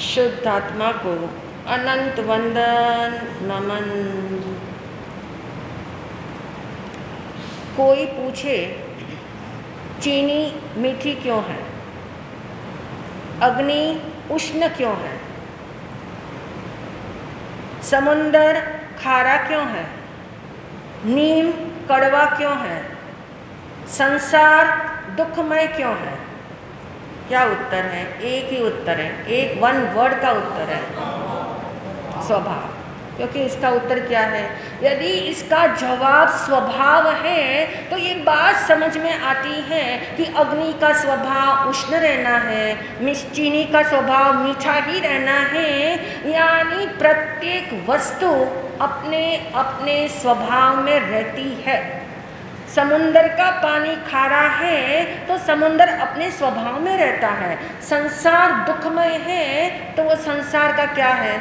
शुद्ध आत्मा को अनंत वंदन नमन। कोई पूछे चीनी मीठी क्यों है, अग्नि उष्ण क्यों है, समुंदर खारा क्यों है, नीम कड़वा क्यों है, संसार दुखमय क्यों है? क्या उत्तर है? एक ही उत्तर है, एक वन वर्ड का उत्तर है, स्वभाव। क्योंकि इसका उत्तर क्या है? यदि इसका जवाब स्वभाव है तो ये बात समझ में आती है कि अग्नि का स्वभाव उष्ण रहना है, चीनी का स्वभाव मीठा ही रहना है। यानी प्रत्येक वस्तु अपने अपने स्वभाव में रहती है। समुंदर का पानी खारा है तो समुंदर अपने स्वभाव में रहता है। संसार दुखमय है तो वो संसार का क्या है?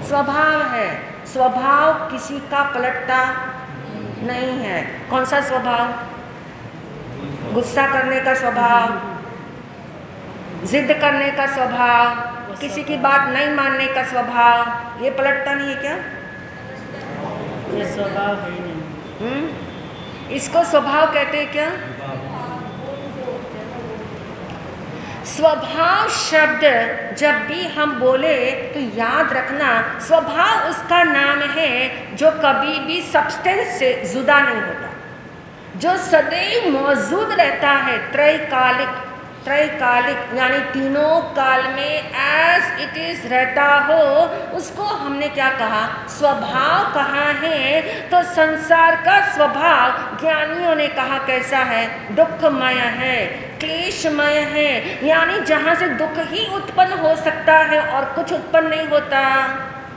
स्वभाव है। स्वभाव किसी का पलटता नहीं है। कौन सा स्वभाव? गुस्सा करने का स्वभाव, जिद करने का स्वभाव, किसी की बात नहीं मानने का स्वभाव, ये पलटता नहीं है क्या? ये स्वभाव है नहीं। इसको स्वभाव कहते हैं क्या? स्वभाव शब्द जब भी हम बोले तो याद रखना, स्वभाव उसका नाम है जो कभी भी सब्सटेंस से जुदा नहीं होता, जो सदैव मौजूद रहता है, त्रैकालिक यानी तीनों काल में एज इट इज रहता हो, उसको हमने क्या कहा? स्वभाव कहा है। तो संसार का स्वभाव ज्ञानियों ने कहा कैसा है? दुखमय है, क्लेशमय है। यानी जहाँ से दुख ही उत्पन्न हो सकता है और कुछ उत्पन्न नहीं होता,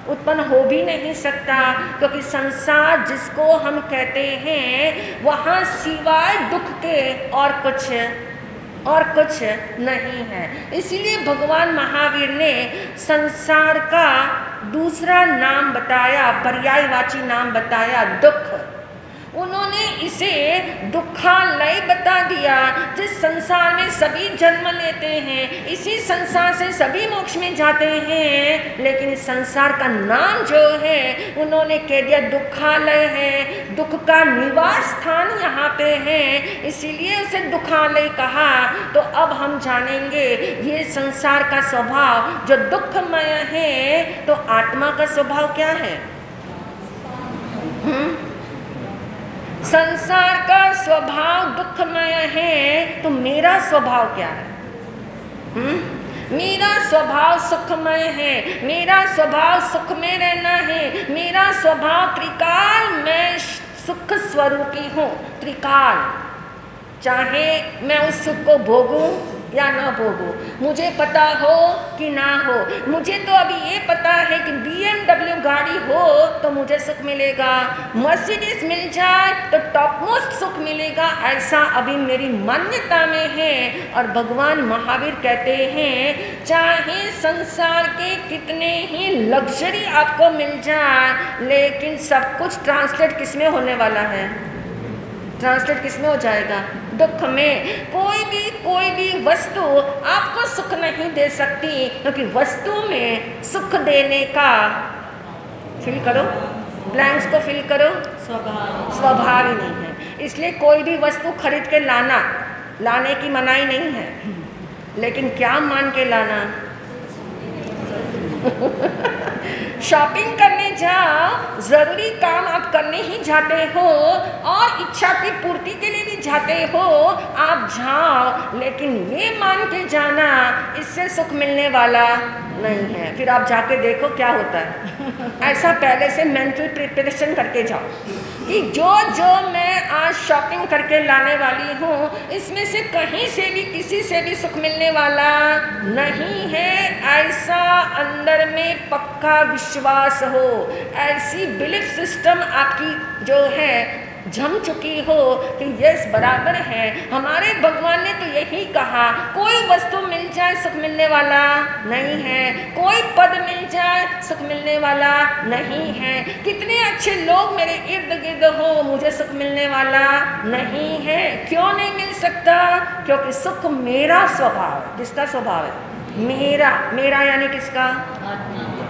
उत्पन्न हो भी नहीं सकता। क्योंकि संसार जिसको हम कहते हैं वहाँ सिवाय दुख के और कुछ नहीं है। इसीलिए भगवान महावीर ने संसार का दूसरा नाम बताया, पर्यायवाची नाम बताया, दुख। उन्होंने इसे दुखालय बता दिया। जिस संसार में सभी जन्म लेते हैं, इसी संसार से सभी मोक्ष में जाते हैं, लेकिन इस संसार का नाम जो है उन्होंने कह दिया दुखालय है, दुख का निवास स्थान यहाँ पे है, इसीलिए उसे दुखालय कहा। तो अब हम जानेंगे ये संसार का स्वभाव जो दुखमय है, तो आत्मा का स्वभाव क्या है? संसार का स्वभाव दुखमय है, तो मेरा स्वभाव क्या है? मेरा स्वभाव सुखमय है, मेरा स्वभाव सुख में रहना है, मेरा स्वभाव त्रिकाल, मैं सुख स्वरूपी हूँ। त्रिकाल, चाहे मैं उस सुख को भोगूं या ना भोगूं, मुझे पता हो कि ना हो। मुझे तो अभी ये पता है कि BMW गाड़ी हो तो मुझे सुख मिलेगा, मर्सिडीज मिल जाए तो टॉप मोस्ट सुख मिलेगा, ऐसा अभी मेरी मान्यता में है। और भगवान महावीर कहते हैं चाहे संसार के कितने ही लग्जरी आपको मिल जाए, लेकिन सब कुछ ट्रांसलेट किस में होने वाला है? ट्रांसलेट किस में हो जाएगा? दुख में। कोई भी वस्तु आपको सुख नहीं दे सकती, क्योंकि वस्तु में सुख देने का, फिल करो, ब्लैंक्स को फिल करो, स्वभाव ही नहीं है। इसलिए कोई भी वस्तु खरीद के लाने की मनाही नहीं है, लेकिन क्या मान के लाना? शॉपिंग करने जाओ, जरूरी काम आप करने ही जाते हो और इच्छा की पूर्ति के लिए भी जाते हो, आप जाओ, लेकिन ये मान के जाना इससे सुख मिलने वाला नहीं है। फिर आप जाके देखो क्या होता है। ऐसा पहले से मेंटल प्रिपरेशन करके जाओ कि जो मैं आज शॉपिंग करके लाने वाली हूँ, इसमें से कहीं से भी किसी से भी सुख मिलने वाला नहीं है। ऐसा अंदर में पक्का विश्वास हो, ऐसी बिलीफ सिस्टम आपकी जो है जम चुकी हो कि यस बराबर है। हमारे भगवान ने तो यही कहा, कोई वस्तु मिल जाए सुख मिलने वाला नहीं है, कोई पद मिल जाए सुख मिलने वाला नहीं है, कितने अच्छे लोग मेरे इर्द गिर्द हो, मुझे सुख मिलने वाला नहीं है। क्यों नहीं मिल सकता? क्योंकि सुख मेरा स्वभाव है। किसका स्वभाव है? मेरा, मेरा यानी किसका?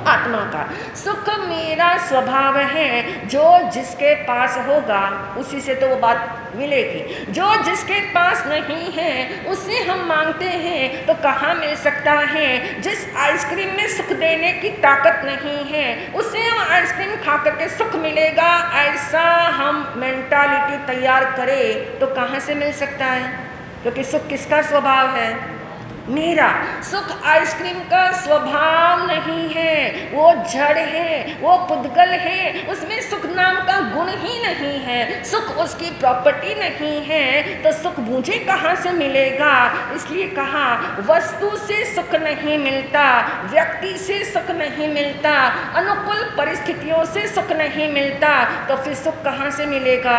आत्मा का। सुख मेरा स्वभाव है, जो जिसके पास होगा उसी से तो वो बात मिलेगी। जो जिसके पास नहीं है उससे हम मांगते हैं तो कहाँ मिल सकता है? जिस आइसक्रीम में सुख देने की ताकत नहीं है उससे हम आइसक्रीम खा करके सुख मिलेगा, ऐसा हम मेंटालिटी तैयार करें तो कहाँ से मिल सकता है? क्योंकि सुख किसका स्वभाव है? मेरा। सुख आइसक्रीम का स्वभाव नहीं है, वो जड़ है, वो पुद्गल है, उसमें सुख नाम का गुण ही नहीं है, सुख उसकी प्रॉपर्टी नहीं है, तो सुख मुझे कहाँ से मिलेगा? इसलिए कहा वस्तु से सुख नहीं मिलता, व्यक्ति से सुख नहीं मिलता, अनुकूल परिस्थितियों से सुख नहीं मिलता, तो फिर सुख कहाँ से मिलेगा?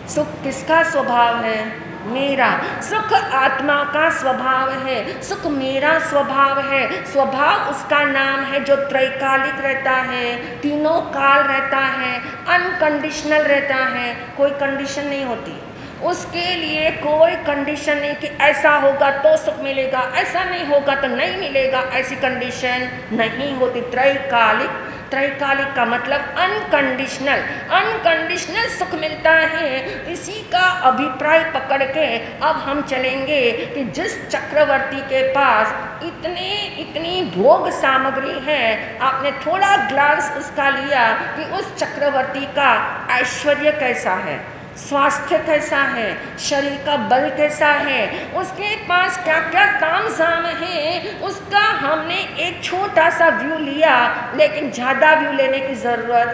सुख किसका स्वभाव है? मेरा। सुख आत्मा का स्वभाव है, सुख मेरा स्वभाव है। स्वभाव उसका नाम है जो त्रैकालिक रहता है, तीनों काल रहता है, अनकंडीशनल रहता है, कोई कंडीशन नहीं होती उसके लिए। कोई कंडीशन नहीं कि ऐसा होगा तो सुख मिलेगा, ऐसा नहीं होगा तो नहीं मिलेगा, ऐसी कंडीशन नहीं होती। त्रैकालिक, त्रैकालिक का मतलब अनकंडीशनल, अनकंडीशनल सुख मिलता है। इसी का अभिप्राय पकड़ के अब हम चलेंगे कि जिस चक्रवर्ती के पास इतनी भोग सामग्री है, आपने थोड़ा ग्लास उसका लिया कि उस चक्रवर्ती का ऐश्वर्य कैसा है, स्वास्थ्य कैसा है, शरीर का बल कैसा है, उसके पास क्या क्या तामझाम है, उसका हमने एक छोटा सा व्यू लिया, लेकिन ज़्यादा व्यू लेने की ज़रूरत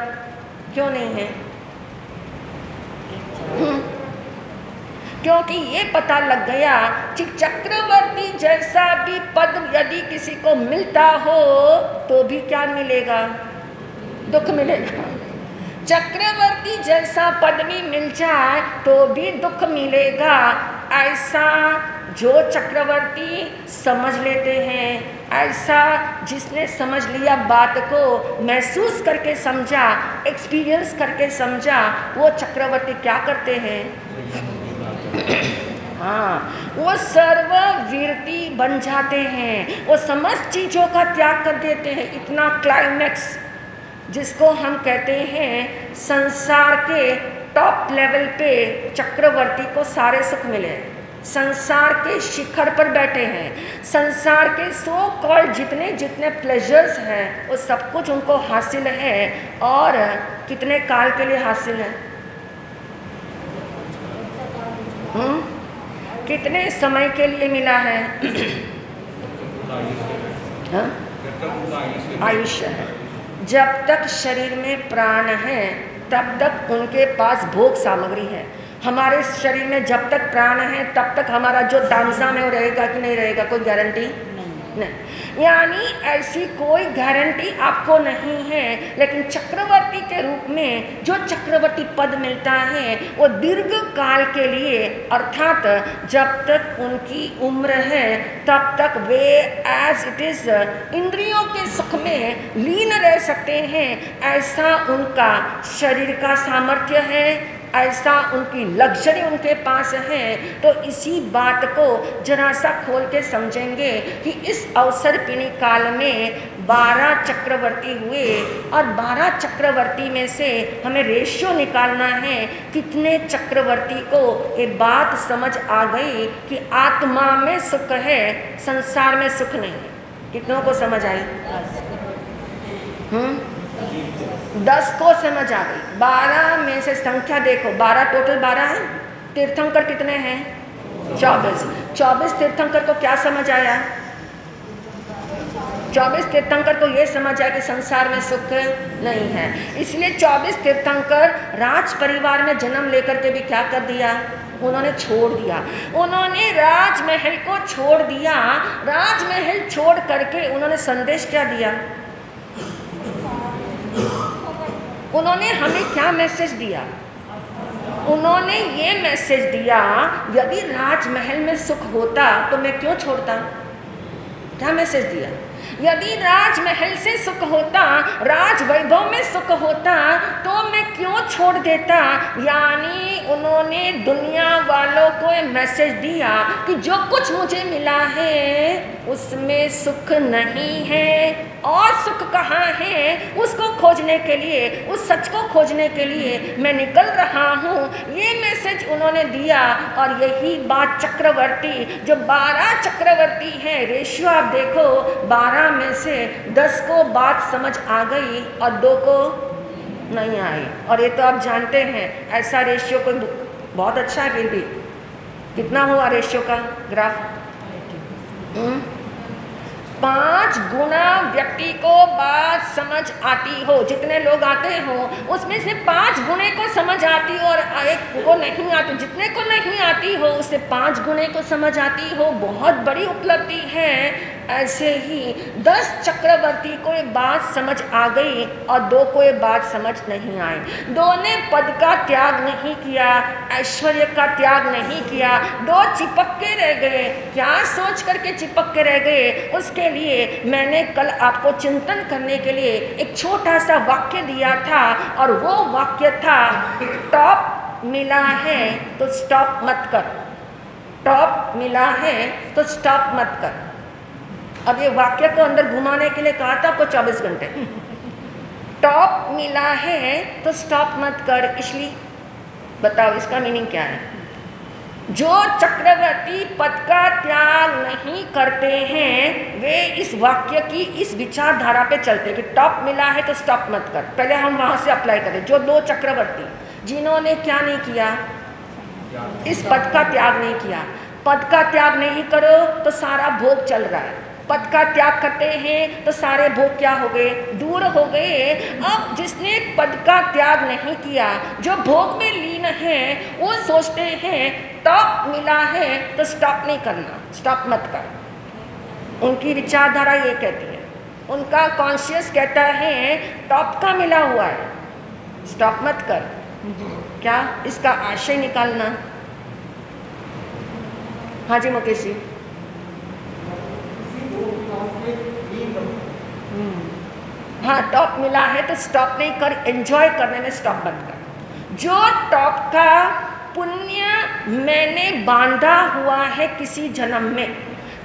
क्यों नहीं है? क्योंकि ये पता लग गया कि चक्रवर्ती जैसा भी पद यदि किसी को मिलता हो तो भी क्या मिलेगा? दुख मिलेगा। चक्रवर्ती जैसा पदवी मिल जाए तो भी दुख मिलेगा। ऐसा जो चक्रवर्ती समझ लेते हैं, ऐसा जिसने समझ लिया, बात को महसूस करके समझा, एक्सपीरियंस करके समझा, वो चक्रवर्ती क्या करते हैं? हाँ, वो सर्ववीरती बन जाते हैं, वो समस्त चीज़ों का त्याग कर देते हैं। इतना क्लाइमैक्स जिसको हम कहते हैं संसार के टॉप लेवल पे चक्रवर्ती को सारे सुख मिले, संसार के शिखर पर बैठे हैं, संसार के सो कॉल्ड जितने जितने प्लेजर्स हैं वो सब कुछ उनको हासिल है। और कितने काल के लिए हासिल है? कितने समय के लिए मिला है? आयुष्य है। जब तक शरीर में प्राण है तब तक उनके पास भोग सामग्री है। हमारे शरीर में जब तक प्राण है तब तक हमारा जो तामझाम है वो रहेगा कि नहीं रहेगा? कोई गारंटी नहीं। यानी ऐसी कोई गारंटी आपको नहीं है। लेकिन चक्रवर्ती के रूप में जो चक्रवर्ती पद मिलता है वो दीर्घ काल के लिए, अर्थात जब तक उनकी उम्र है तब तक वे एज इट इज इंद्रियों के सुख में लीन रह सकते हैं। ऐसा उनका शरीर का सामर्थ्य है, ऐसा उनकी लग्जरी उनके पास है। तो इसी बात को जरा सा खोल के समझेंगे कि इस अवसर पिणी काल में 12 चक्रवर्ती हुए और 12 चक्रवर्ती में से हमें रेशियो निकालना है कितने चक्रवर्ती को ये बात समझ आ गई कि आत्मा में सुख है, संसार में सुख नहीं है। कितनों को समझ आई? 10 को समझ आ गई। 12 में से संख्या देखो, 12 टोटल 12 है। तीर्थंकर कितने हैं? 24। 24 तीर्थंकर को क्या समझ आया? 24 तीर्थंकर को ये समझ आया कि संसार में सुख नहीं है। इसलिए 24 तीर्थंकर राज परिवार में जन्म लेकर के भी क्या कर दिया? उन्होंने छोड़ दिया। उन्होंने राजमहल को छोड़ दिया। राजमहल छोड़ करके उन्होंने संदेश क्या दिया? उन्होंने हमें क्या मैसेज दिया? उन्होंने ये मैसेज दिया, यदि राजमहल में सुख होता तो मैं क्यों छोड़ता? क्या मैसेज दिया? यदि राजमहल से सुख होता, राज वैभव में सुख सुख होता तो मैं क्यों छोड़ देता। यानी उन्होंने दुनिया वालों को मैसेज दिया कि जो कुछ मुझे मिला है उसमें सुख नहीं है, और सुख कहाँ है उसको खोजने के लिए, उस सच को खोजने के लिए मैं निकल रहा हूँ, ये मैसेज उन्होंने दिया। और यही बात चक्रवर्ती, जो 12 चक्रवर्ती हैं, रेशियो आप देखो 12 में से 10 को बात समझ आ गई और 2 को नहीं आई। और ये तो आप जानते हैं ऐसा रेशियो को बहुत अच्छा है। फिर भी कितना हुआ रेशियो का ग्राफ? 5 गुना व्यक्ति को बात समझ आती हो, जितने लोग आते हो उसमें से 5 गुने को समझ आती हो और 1 को नहीं आती। जितने को नहीं आती हो उससे 5 गुने को समझ आती हो, बहुत बड़ी उपलब्धि है। ऐसे ही 10 चक्रवर्ती को ये बात समझ आ गई और 2 को ये बात समझ नहीं आई। 2 ने पद का त्याग नहीं किया, ऐश्वर्य का त्याग नहीं किया, 2 चिपक के रह गए। क्या सोच करके चिपक के रह गए? उसके लिए मैंने कल आपको चिंतन करने के लिए एक छोटा सा वाक्य दिया था, और वो वाक्य था, टॉप मिला है तो स्टॉप मत कर। टॉप मिला है तो स्टॉप मत कर। अब ये वाक्य को अंदर घुमाने के लिए कहा था आपको 24 घंटे। टॉप मिला है तो स्टॉप मत कर, इसलिए बताओ इसका मीनिंग क्या है? जो चक्रवर्ती पद का त्याग नहीं करते हैं वे इस वाक्य की इस विचारधारा पे चलते कि टॉप मिला है तो स्टॉप मत कर। पहले हम वहां से अप्लाई करें। जो 2 चक्रवर्ती जिन्होंने क्या नहीं किया, इस पद का त्याग नहीं किया। पद का त्याग नहीं करो तो सारा भोग चल रहा है, पद का त्याग करते हैं तो सारे भोग क्या हो गए, दूर हो गए। अब जिसने पद का त्याग नहीं किया, जो भोग में लीन है, वो सोचते हैं टॉप मिला है तो स्टॉप नहीं करना, स्टॉप मत कर। उनकी विचारधारा ये कहती है, उनका कॉन्शियस कहता है टॉप का मिला हुआ है, स्टॉप मत कर। क्या इसका आशय निकालना? हाँ जी मुकेश जी। हाँ, टॉप मिला है तो स्टॉप नहीं कर, एंजॉय करने में स्टॉप मत कर। जो टॉप का पुण्य मैंने बांधा हुआ है किसी जन्म में,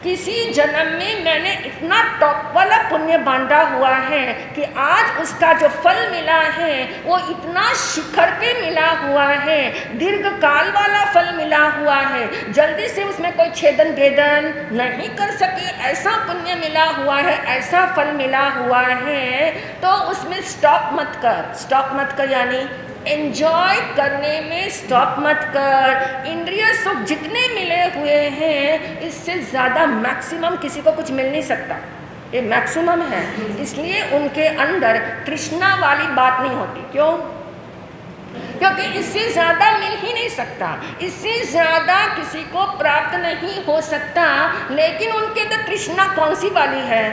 किसी जन्म में मैंने इतना टॉप वाला पुण्य बांधा हुआ है कि आज उसका जो फल मिला है वो इतना शिखर पे मिला हुआ है, दीर्घ काल वाला फल मिला हुआ है, जल्दी से उसमें कोई छेदन भेदन नहीं कर सके, ऐसा पुण्य मिला हुआ है, ऐसा फल मिला हुआ है। तो उसमें स्टॉप मत कर। स्टॉप मत कर यानी एंजॉय करने में स्टॉप मत कर। इंद्रिय सुख जितने मिले हुए हैं इससे ज़्यादा मैक्सिमम किसी को कुछ मिल नहीं सकता, ये मैक्सिमम है। इसलिए उनके अंदर तृष्णा वाली बात नहीं होती। क्यों? क्योंकि इससे ज़्यादा मिल ही नहीं सकता, इससे ज़्यादा किसी को प्राप्त नहीं हो सकता। लेकिन उनके अंदर तृष्णा कौन सी वाली है?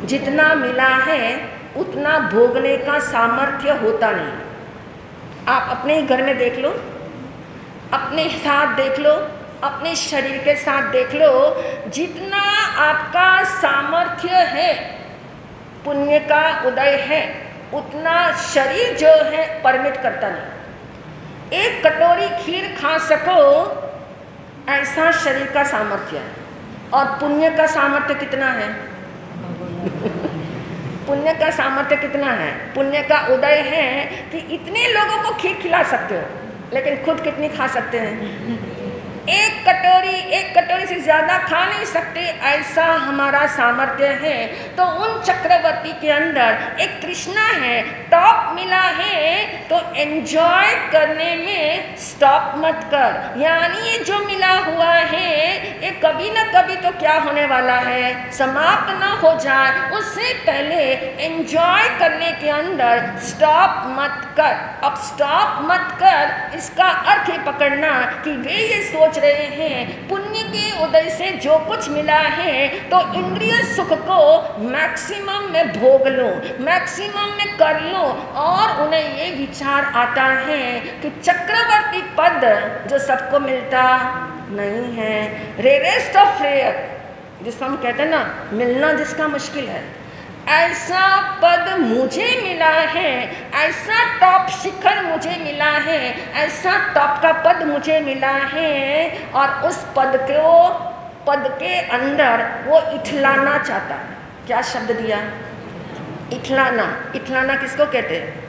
जितना मिला है उतना भोगने का सामर्थ्य होता नहीं। आप अपने ही घर में देख लो, अपने साथ देख लो, अपने शरीर के साथ देख लो, जितना आपका सामर्थ्य है, पुण्य का उदय है, उतना शरीर जो है परमिट करता नहीं। 1 कटोरी खीर खा सको ऐसा शरीर का सामर्थ्य है। और पुण्य का सामर्थ्य कितना है? पुण्य का सामर्थ्य कितना है? पुण्य का उदय है कि इतने लोगों को खीर खिला सकते हो, लेकिन खुद कितनी खा सकते हैं? 1 कटोरी से ज़्यादा खा नहीं सकते, ऐसा हमारा सामर्थ्य है। तो उन चक्रवर्ती के अंदर एक तृष्णा है, टॉप मिला है तो एंजॉय करने में स्टॉप मत कर। यानी ये जो मिला हुआ है ये कभी ना कभी तो क्या होने वाला है, समाप्त ना हो जाए, उससे पहले एंजॉय करने के अंदर स्टॉप मत कर। अब स्टॉप मत कर इसका अर्थ ही पकड़ना कि वे ये सोच रहे हैं पुण्य के उदय से जो कुछ मिला है तो इंद्रिय सुख को मैक्सिमम में भोग लो, मैक्सिमम में कर लो। और उन्हें ये विचार आता है कि चक्रवर्ती पद जो सबको मिलता नहीं है, रेयरेस्ट ऑफ रेयर, जिसको हम कहते हैं ना मिलना जिसका मुश्किल है, ऐसा पद मुझे मिला है, ऐसा टॉप शिखर मुझे मिला है, ऐसा टॉप का पद मुझे मिला है, और उस पद के अंदर वो इठलाना चाहता है। क्या शब्द दिया? इठलाना। इठलाना किसको कहते हैं?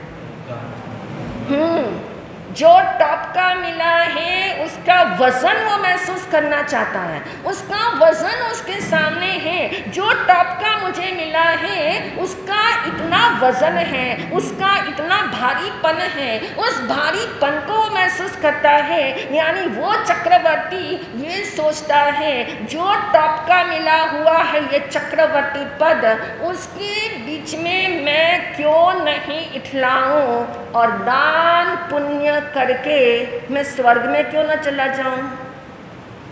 जो टॉप का मिला है उसका वजन वो महसूस करना चाहता है, उसका वजन उसके सामने है। जो टॉप का मुझे मिला है उसका इतना वजन है, उसका इतना भारीपन है, उस भारीपन को महसूस करता है। यानी वो चक्रवर्ती ये सोचता है जो टॉप का मिला हुआ है ये चक्रवर्ती पद, उसके बीच में मैं क्यों नहीं इठलाऊं और दान पुण्य करके मैं स्वर्ग में क्यों ना चला जाऊं।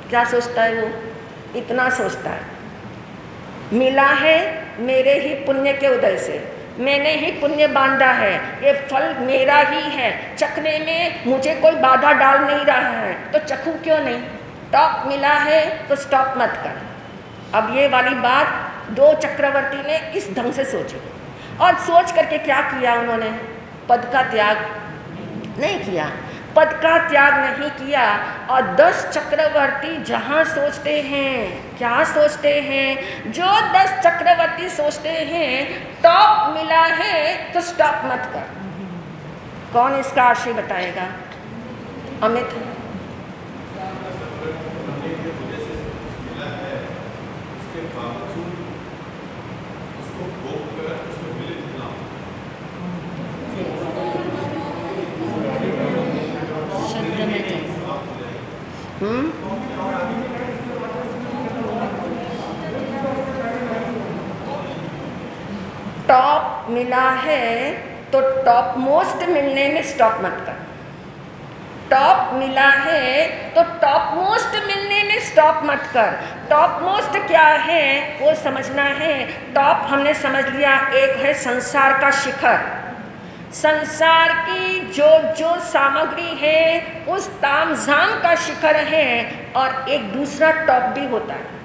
क्या सोचता है वो? इतना सोचता है। मिला है मेरे ही पुण्य के उदय से, मैंने ही पुण्य बांधा है, ये फल मेरा ही है, चखने में मुझे कोई बाधा डाल नहीं रहा है, तो चखूं क्यों नहीं। टॉप मिला है तो स्टॉप मत कर। अब ये वाली बात दो चक्रवर्ती ने इस ढंग से सोची, और सोच करके क्या किया उन्होंने? पद का त्याग नहीं किया, पद का त्याग नहीं किया। और 10 चक्रवर्ती जहाँ सोचते हैं, क्या सोचते हैं? जो 10 चक्रवर्ती सोचते हैं टॉप मिला है तो स्टॉप मत कर। कौन इसका आशय बताएगा? अमित। टॉप मिला है तो टॉप मोस्ट मिलने में स्टॉप मत कर। टॉप मिला है तो टॉप मोस्ट मिलने में स्टॉप मत कर। टॉप मोस्ट क्या है वो समझना है। टॉप हमने समझ लिया, एक है संसार का शिखर, संसार की जो सामग्री है उस तामझाम का शिखर है, और एक दूसरा टॉप भी होता है।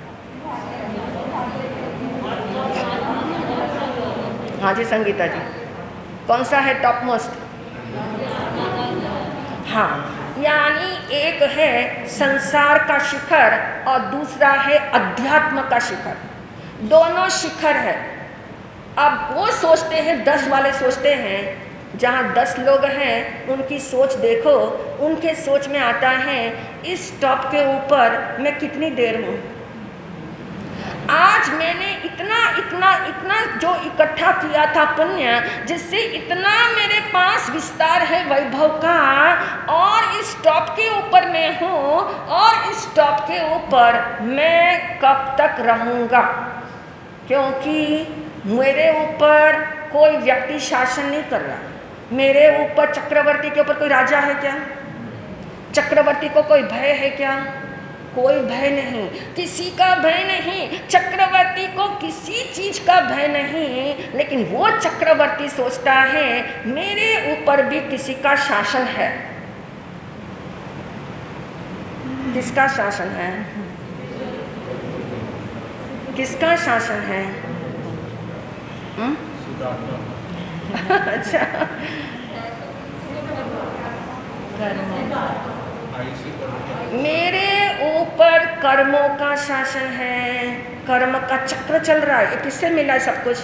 हाँ जी संगीता जी, कौन सा है टॉप मोस्ट? हाँ, यानी एक है संसार का शिखर और दूसरा है अध्यात्म का शिखर। दोनों शिखर है। अब वो सोचते हैं, 10 वाले सोचते हैं, जहाँ 10 लोग हैं उनकी सोच देखो, उनके सोच में आता है इस टॉप के ऊपर मैं कितनी देर हूँ। आज मैंने इतना जो इकट्ठा किया था पुण्य, जिससे इतना मेरे पास विस्तार है वैभव का, और इस टॉप के ऊपर मैं हूँ, और इस टॉप के ऊपर मैं कब तक रहूँगा। क्योंकि मेरे ऊपर कोई व्यक्ति शासन नहीं कर रहा। मेरे ऊपर चक्रवर्ती के ऊपर कोई राजा है क्या? चक्रवर्ती को कोई भय है क्या? कोई भय नहीं, किसी का भय नहीं। चक्रवर्ती को किसी चीज का भय नहीं, लेकिन वो चक्रवर्ती सोचता है मेरे ऊपर भी किसी का शासन है। किसका शासन है? किसका शासन है? अच्छा, मेरे ऊपर कर्मों का शासन है। कर्म का चक्र चल रहा है। ये किससे मिला है सब कुछ?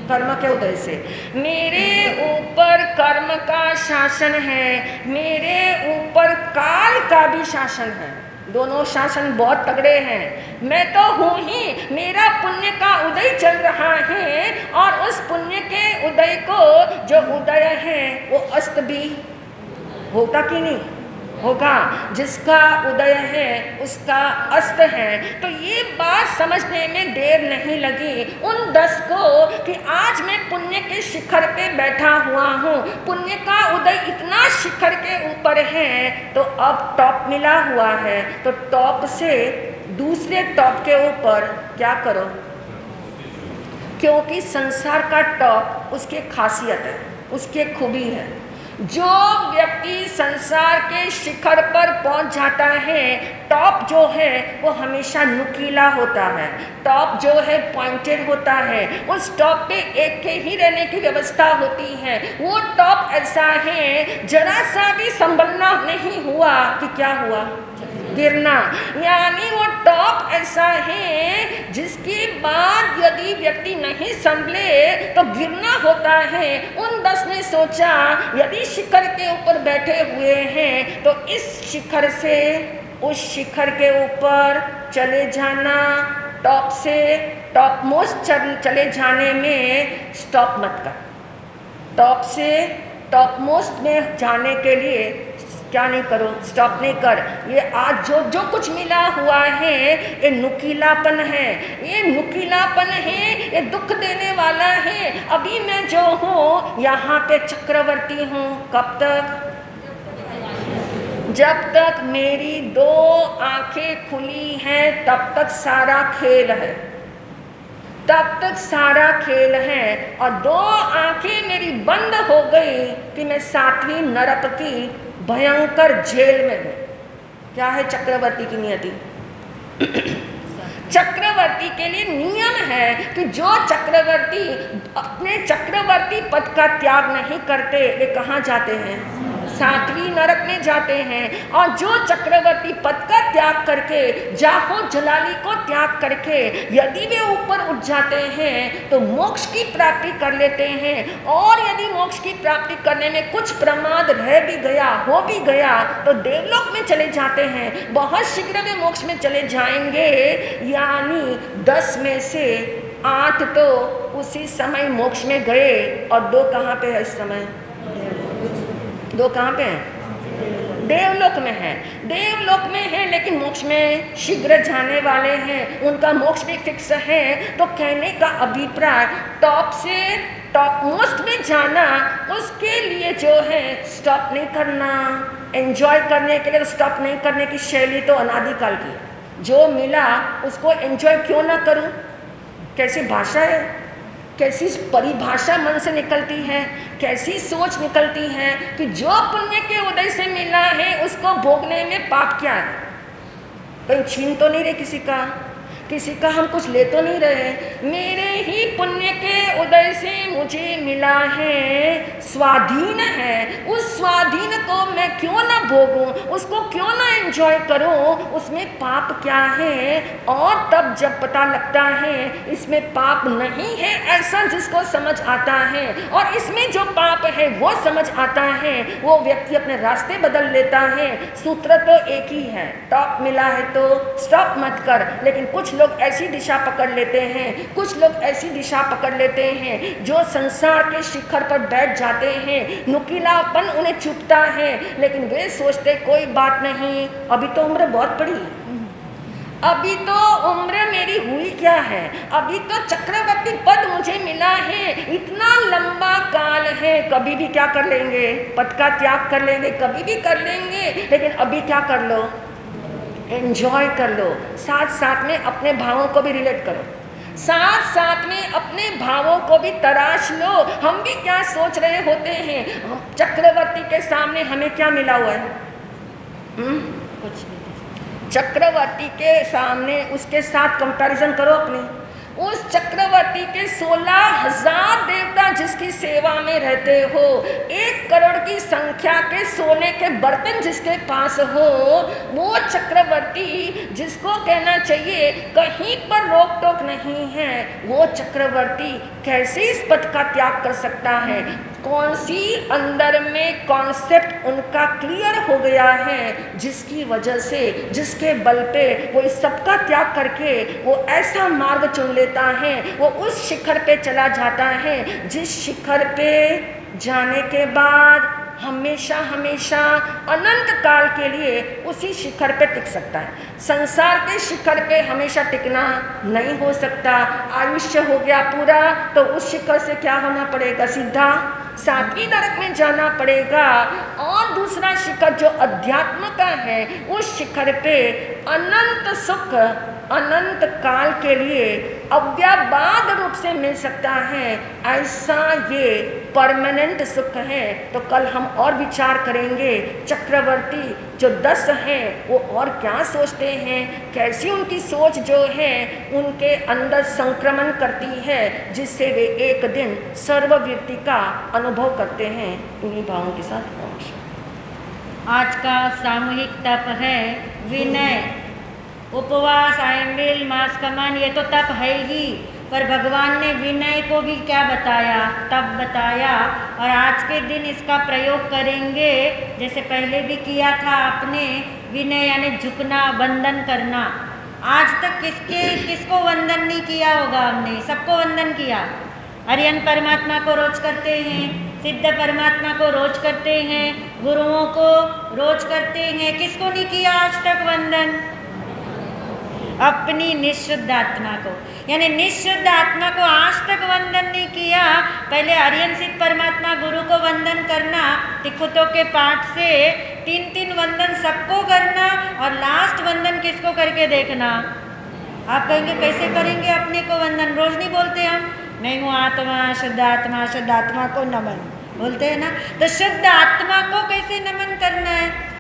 कर्म के उदय से। मेरे ऊपर कर्म का शासन है, मेरे ऊपर काल का भी शासन है। दोनों शासन बहुत तगड़े हैं। मैं तो हूँ ही, मेरा पुण्य का उदय चल रहा है, और उस पुण्य के उदय को जो उदय है वो अस्त भी होगा कि नहीं होगा। जिसका उदय है उसका अस्त है। तो ये बात समझने में देर नहीं लगी उन 10 को कि आज मैं पुण्य के शिखर पे बैठा हुआ हूँ, पुण्य का उदय इतना शिखर के ऊपर है, तो अब टॉप मिला हुआ है, तो टॉप से दूसरे टॉप के ऊपर क्या करो। क्योंकि संसार का टॉप उसकी खासियत है, उसकी खूबी है। जो व्यक्ति संसार के शिखर पर पहुंच जाता है, टॉप जो है वो हमेशा नुकीला होता है, टॉप जो है पॉइंटेड होता है, उस टॉप पे एक के ही रहने की व्यवस्था होती है। वो टॉप ऐसा है जरा सा भी संभलना नहीं हुआ कि क्या हुआ, गिरना। यानी वो टॉप ऐसा है जिसके बाद यदि व्यक्ति नहीं संभले तो गिरना होता है। उन 10 ने सोचा यदि शिखर के ऊपर बैठे हुए हैं तो इस शिखर से उस शिखर के ऊपर चले जाना, टॉप से टॉप मोस्ट चले जाने में स्टॉप मत कर। टॉप से टॉप मोस्ट में जाने के लिए क्या नहीं करो, स्टॉप नहीं कर। ये आज जो कुछ मिला हुआ है ये नुकीलापन है, ये नुकीलापन है, ये दुख देने वाला है। अभी मैं जो हूँ यहाँ पे चक्रवर्ती हूँ, कब तक? जब तक मेरी 2 आंखें खुली हैं तब तक सारा खेल है, तब तक सारा खेल है। और 2 आंखें मेरी बंद हो गई कि मैं 7वीं नरक की भयंकर जेल में हूँ। क्या है चक्रवर्ती की नियति? चक्रवर्ती के लिए नियम है कि जो चक्रवर्ती अपने चक्रवर्ती पद का त्याग नहीं करते वे कहाँ जाते हैं? 7वीं नरक में जाते हैं। और जो चक्रवर्ती पद का त्याग करके, जाहो जलाली को त्याग करके यदि वे ऊपर उठ जाते हैं तो मोक्ष की प्राप्ति कर लेते हैं। और यदि मोक्ष की प्राप्ति करने में कुछ प्रमाद रह भी गया, हो भी गया, तो देवलोक में चले जाते हैं, बहुत शीघ्र वे मोक्ष में चले जाएंगे। यानी 10 में से 8 तो उसी समय मोक्ष में गए और 2 कहाँ पे है इस समय? 2 कहाँ पे हैं? देवलोक में है, देवलोक में है, लेकिन मोक्ष में शीघ्र जाने वाले हैं, उनका मोक्ष भी फिक्स है। तो कहने का अभिप्राय टॉप से टॉप मोस्ट में जाना, उसके लिए जो है स्टॉप नहीं करना। एंजॉय करने के लिए तो स्टॉप नहीं करने की शैली तो अनादिकाल की है। जो मिला उसको एंजॉय क्यों ना करूं? कैसी भाषा है, कैसी परिभाषा मन से निकलती है, कैसी सोच निकलती है कि जो पुण्य के उदय से मिला है उसको भोगने में पाप क्या है? कहीं छीन तो नहीं रहे किसी का, किसी का हम कुछ ले तो नहीं रहे। मेरे ही पुण्य के उदय से मुझे मिला है, स्वाधीन है, उस स्वाधीन को मैं क्यों ना भोगूं, उसको क्यों ना एंजॉय करूं? उसमें पाप क्या है? और तब जब पता लगता है इसमें पाप नहीं है, ऐसा जिसको समझ आता है, और इसमें जो पाप है वो समझ आता है, वो व्यक्ति अपने रास्ते बदल लेता है। सूत्र तो एक ही है, टॉप मिला है तो स्टॉप मत कर। लेकिन कुछ लोग ऐसी दिशा पकड़ लेते हैं, कुछ लोग ऐसी दिशा पकड़ लेते हैं जो संसार के शिखर पर बैठ जाते हैं, नुकीलापन उन्हें चुभता है, लेकिन वे सोचते कोई बात नहीं, अभी तो उम्र बहुत बड़ी है, अभी तो उम्र मेरी हुई क्या है, अभी तो चक्रवर्ती पद मुझे मिला है, इतना लंबा काल है, कभी भी क्या कर लेंगे? पद का त्याग कर लेंगे, कभी भी कर लेंगे, लेकिन अभी क्या कर लो? एंजॉय कर लो। साथ साथ में अपने भावों को भी रिलेट करो, साथ साथ में अपने भावों को भी तराश लो। हम भी क्या सोच रहे होते हैं? चक्रवर्ती के सामने हमें क्या मिला हुआ है? कुछ नहीं। चक्रवर्ती के सामने उसके साथ कंपैरिजन करो अपनी, उस चक्रवर्ती के 16,000 देवता जिसकी सेवा में रहते हो, 1 करोड़ की संख्या के सोने के बर्तन जिसके पास हो, वो चक्रवर्ती जिसको कहना चाहिए कहीं पर रोक टोक नहीं है, वो चक्रवर्ती कैसे इस पद का त्याग कर सकता है? कौन सी अंदर में कॉन्सेप्ट उनका क्लियर हो गया है जिसकी वजह से, जिसके बल पे वो इस सब का त्याग करके वो ऐसा मार्ग चुन लेता है, वो उस शिखर पे चला जाता है जिस शिखर पे जाने के बाद हमेशा हमेशा अनंत काल के लिए उसी शिखर पे टिक सकता है। संसार के शिखर पे हमेशा टिकना नहीं हो सकता। आयुष्य हो गया पूरा तो उस शिखर से क्या होना पड़ेगा? सीधा 7वीं नरक में जाना पड़ेगा। और दूसरा शिखर जो अध्यात्म का है, उस शिखर पे अनंत सुख अनंत काल के लिए अव्यवबाद रूप से मिल सकता है, ऐसा ये परमानेंट सुख है। तो कल हम और विचार करेंगे चक्रवर्ती जो 10 हैं वो और क्या सोचते हैं, कैसी उनकी सोच जो है उनके अंदर संक्रमण करती है, जिससे वे एक दिन सर्वव्यक्ति का अनुभव करते हैं। इन्हीं भावों के साथ आज का सामूहिक तप है विनय, उपवास, आयंबिल, मास कमान, ये तो तप है ही, पर भगवान ने विनय को भी क्या बताया, तप बताया। और आज के दिन इसका प्रयोग करेंगे, जैसे पहले भी किया था आपने, विनय यानी झुकना, वंदन करना। आज तक किसको वंदन नहीं किया होगा? हमने सबको वंदन किया। हरियन परमात्मा को रोज करते हैं, सिद्ध परमात्मा को रोज करते हैं, गुरुओं को रोज करते हैं। किसको नहीं किया आज तक वंदन? अपनी निःशुद्ध आत्मा को, यानी निःशुद्ध आत्मा को आज तक वंदन नहीं किया। पहले हरियन सिद्ध परमात्मा गुरु को वंदन करना, तिखुतों के पाठ से 3-3 वंदन सबको करना, और लास्ट वंदन किसको करके देखना। आप कहेंगे कैसे करेंगे अपने को वंदन? रोज नहीं बोलते हम, मैं हूँ आत्मा, शुद्ध आत्मा, शुद्ध आत्मा को नमन बोलते हैं ना। तो शुद्ध आत्मा को कैसे नमन करना है?